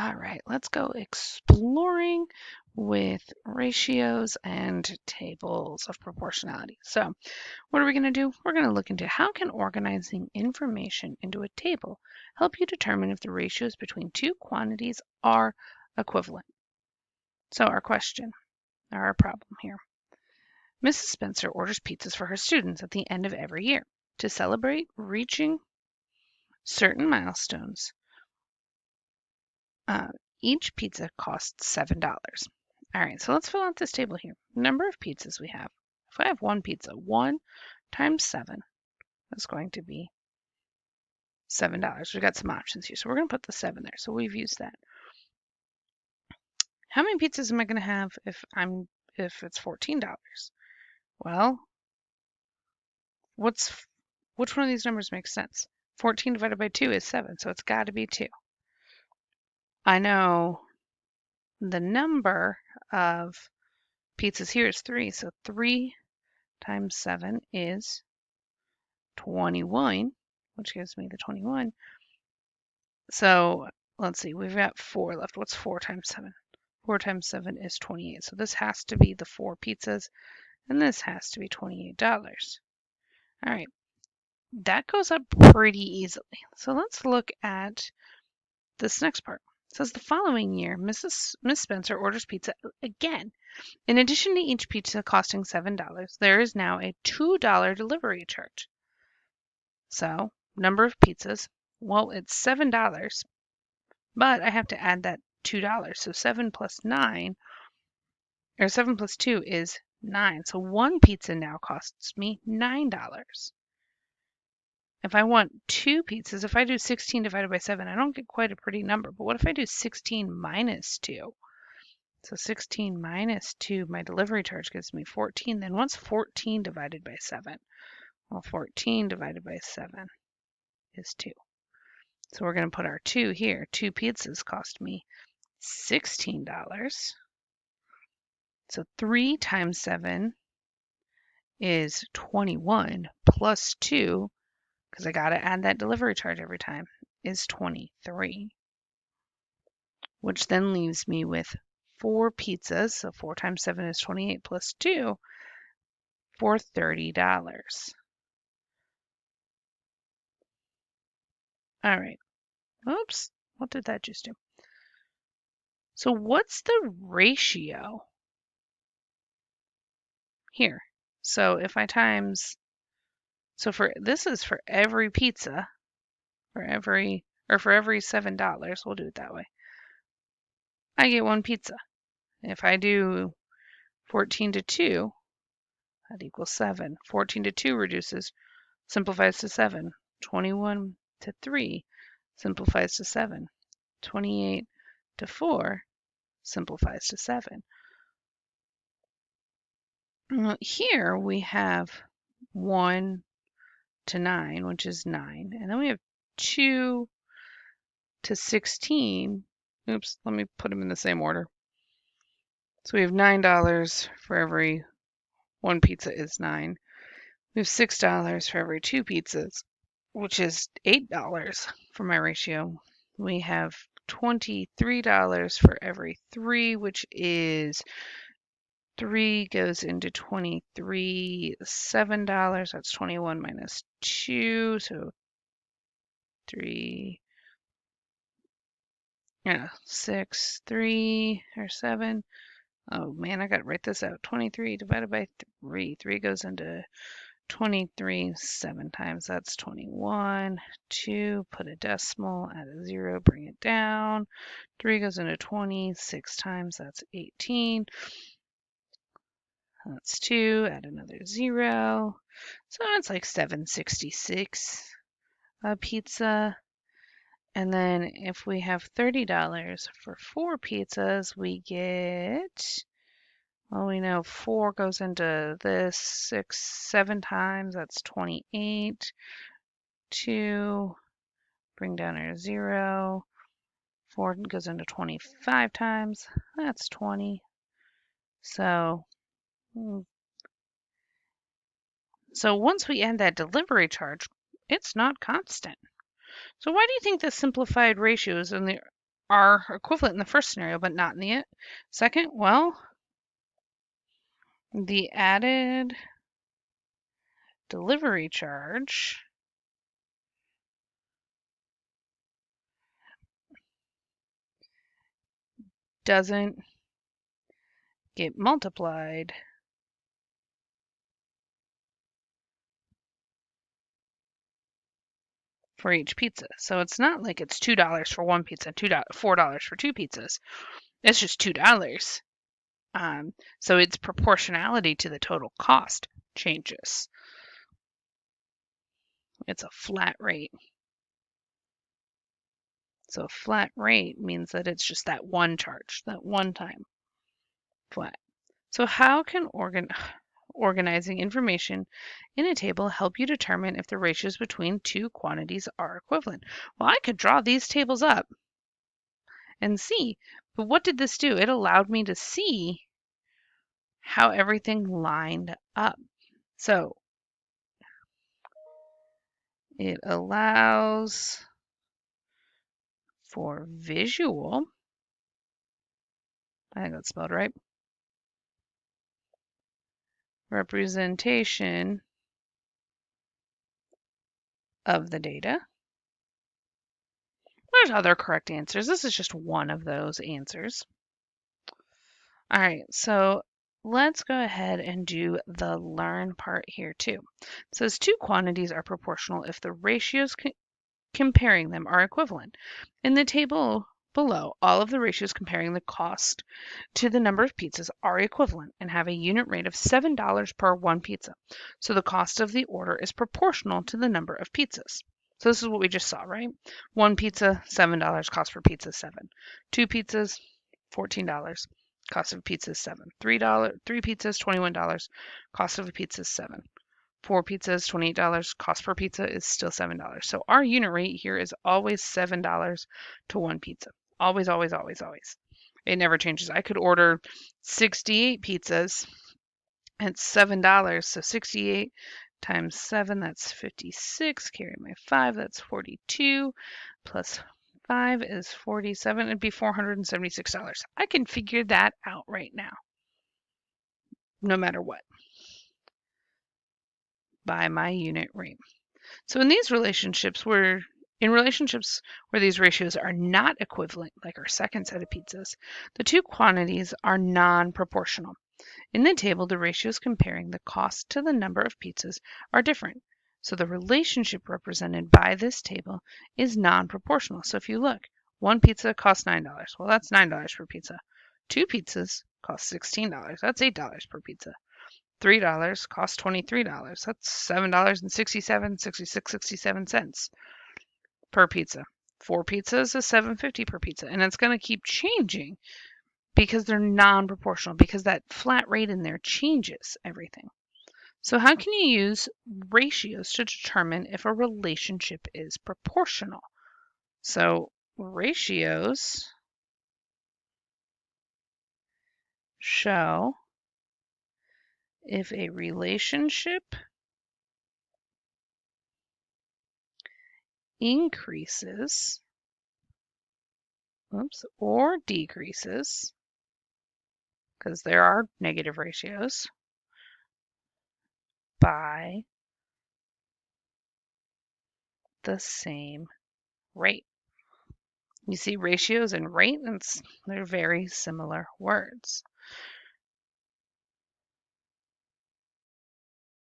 All right, let's go exploring with ratios and tables of proportionality. So what are we going to do? We're going to look into how can organizing information into a table help you determine if the ratios between two quantities are equivalent. So our question, or our problem here. Mrs. Spencer orders pizzas for her students at the end of every year. To celebrate reaching certain milestones, Uh, each pizza costs $7. All right, so let's fill out this table here. Number of pizzas we have. If I have one pizza, 1 times 7 is going to be $7. We've got some options here, so we're going to put the 7 there. So we've used that. How many pizzas am I going to have if it's $14? Well, which one of these numbers makes sense? 14 divided by 2 is 7, so it's got to be 2. I know the number of pizzas here is 3, so 3 times 7 is 21, which gives me the 21. So let's see, we've got 4 left. What's 4 times 7? 4 times 7 is 28. So this has to be the 4 pizzas, and this has to be $28. All right, that goes up pretty easily. So let's look at this next part. It says the following year, Miss Spencer orders pizza again. In addition to each pizza costing $7, there is now a $2 delivery charge. So, number of pizzas, well, it's $7, but I have to add that $2. So 7 plus 9, or 7 plus 2 is 9. So one pizza now costs me $9. If I want 2 pizzas, if I do 16 divided by 7, I don't get quite a pretty number. But what if I do 16 minus 2? So 16 minus 2, my delivery charge gives me 14. Then what's 14 divided by 7? Well, 14 divided by 7 is 2. So we're going to put our 2 here. 2 pizzas cost me $16. So 3 times 7 is 21 plus 2, because I got to add that delivery charge every time, is 23. Which then leaves me with 4 pizzas. So 4 times 7 is 28 plus 2 for $30. All right. Oops. What did that just do? So what's the ratio here? So if I times, so this is for every pizza, for every $7, we'll do it that way. I get 1 pizza. If I do 14 to 2, that equals 7. 14 to 2 simplifies to 7. 21 to 3 simplifies to 7. 28 to 4 simplifies to 7. Here we have 1 to 9, which is 9. And then we have 2 to 16. Oops, let me put them in the same order. So we have $9 for every 1 pizza is 9. We have $6 for every 2 pizzas, which is $8 for my ratio. We have $23 for every 3, which is 3 goes into 23, $7. That's 21 minus 2, so 3, 6, 3, or 7. Oh man, I got to write this out. 23 divided by 3. 3 goes into 23 7 times. That's 21. 2, put a decimal, add a 0, bring it down. 3 goes into 20. 6 times. That's 18. That's 2. Add another 0. So it's like $7.66 a pizza. And then if we have $30 for 4 pizzas, we get, well, we know 4 goes into this 6, 7 times. That's 28. 2, bring down our 0. 4 goes into 25 times. That's 20. So once we add that delivery charge, it's not constant. So why do you think the simplified ratios are equivalent in the first scenario, but not in the second? Well, the added delivery charge doesn't get multiplied for each pizza. So it's not like it's $2 for one pizza, $4 for two pizzas. It's just $2. So its proportionality to the total cost changes. It's a flat rate. So a flat rate means that it's just that one charge, that one time flat. So how can organizing information in a table help you determine if the ratios between two quantities are equivalent? Well, I could draw these tables up and see, but what did this do? It allowed me to see how everything lined up. So it allows for visual, I think that's spelled right, representation of the data. There's other correct answers. This is just one of those answers. All right, so let's go ahead and do the learn part here too. It says two quantities are proportional if the ratios comparing them are equivalent. In the table below, all of the ratios comparing the cost to the number of pizzas are equivalent and have a unit rate of $7 per one pizza. So the cost of the order is proportional to the number of pizzas. So this is what we just saw, right? One pizza, $7, cost per pizza, 7. Two pizzas, $14. Cost of a pizza is 7. Three pizzas, $21. Cost of a pizza is 7. 4 pizzas, $28. Cost per pizza is still $7. So our unit rate here is always $7 to one pizza. Always, always, always, always. It never changes. I could order 68 pizzas at $7. So 68 times 7, that's 56. Carry my 5, that's 42. Plus 5 is 47. It'd be $476. I can figure that out right now, no matter what, by my unit rate. So in relationships where these ratios are not equivalent, like our second set of pizzas, the two quantities are non-proportional. In the table, the ratios comparing the cost to the number of pizzas are different. So the relationship represented by this table is non-proportional. So if you look, one pizza costs $9. Well, that's $9 per pizza. Two pizzas cost $16. That's $8 per pizza. $3 costs $23. That's $7.67 per pizza. 4 pizzas is $7.50 per pizza. And it's going to keep changing because they're non-proportional, because that flat rate in there changes everything. So how can you use ratios to determine if a relationship is proportional? So ratios show if a relationship increases, or decreases, because there are negative ratios, by the same rate. You see ratios and rate, they're very similar words.